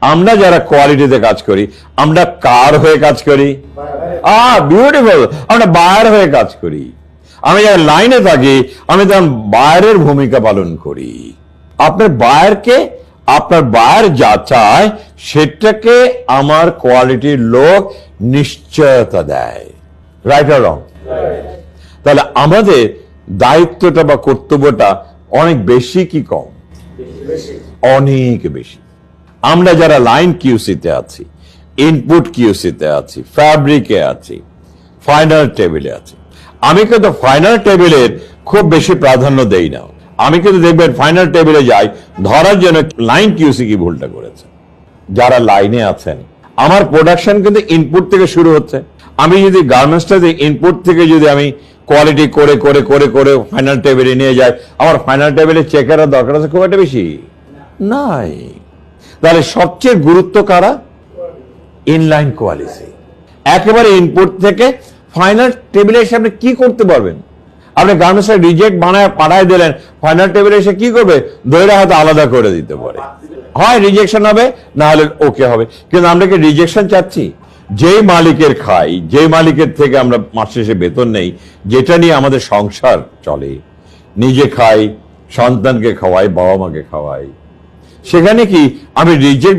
আমরা যারা কোয়ালিটিতে কাজ করি, আমরা কার হয়ে কাজ করি? বিউটিফুল, আমরা বায়ার হয়ে কাজ করি। আমি যখন লাইনে থাকি, আমি তখন বায়ারের ভূমিকা পালন করি। আপনার বায়ারকে, আপনার বায়ার যা চায় সেটাকে আমার কোয়ালিটির লোক নিশ্চয়তা দেয়। রাইট আর রং? তাহলে আমাদের দায়িত্বটা বা কর্তব্যটা অনেক বেশি কি কম? অনেক বেশি। আমরা যারা লাইন কিউসিতে আছি, ইনপুট কিউসিতে আছি, ফ্যাব্রিকে আছি, ফাইনাল টেবিলে আছি, আমি কিন্তু ফাইনাল টেবিলের খুব বেশি প্রাধান্য দেই না। আমি কিন্তু দেখবেন ফাইনাল টেবিলে যাই ধরার জন্য লাইন কিউসি কি ভুলটা করেছে। যারা লাইনে আছেন, আমার প্রোডাকশন কিন্তু ইনপুট থেকে শুরু হচ্ছে। আমি যদি গার্মেন্টসটাতে ইনপুট থেকে যদি আমি কোয়ালিটি করে করে করে করে ফাইনাল টেবিলে নিয়ে যাই, আমার ফাইনাল টেবিলে চেকের দরকার আছে খুব একটা বেশি নাই। তাহলে সবচেয়ে গুরুত্ব কারা? Inline quality. একেবারে ইনপুট থেকে ফাইনাল টেবিলে এসে আপনি কি করতে পারবেন? আপনি গার্মেন্টসটা রিজেক্ট বানায় পাঠায় দিলেন, ফাইনাল টেবিলে এসে কি করবে? দইটা হয়তো আলাদা করে দিতে পারে, হয় রিজেকশন হবে, না হলে ওকে হবে। কিন্তু আমরা কি রিজেকশন চাচ্ছি? যেই মালিকের খাই, যে মালিকের থেকে আমরা মাস শেষে বেতন নেই, যেটা নিয়ে আমাদের সংসার চলে, নিজে খাই, সন্তানকে খাওয়াই, বাবা মাকে খাওয়াই, সেখানে কি আমি রিজেক্ট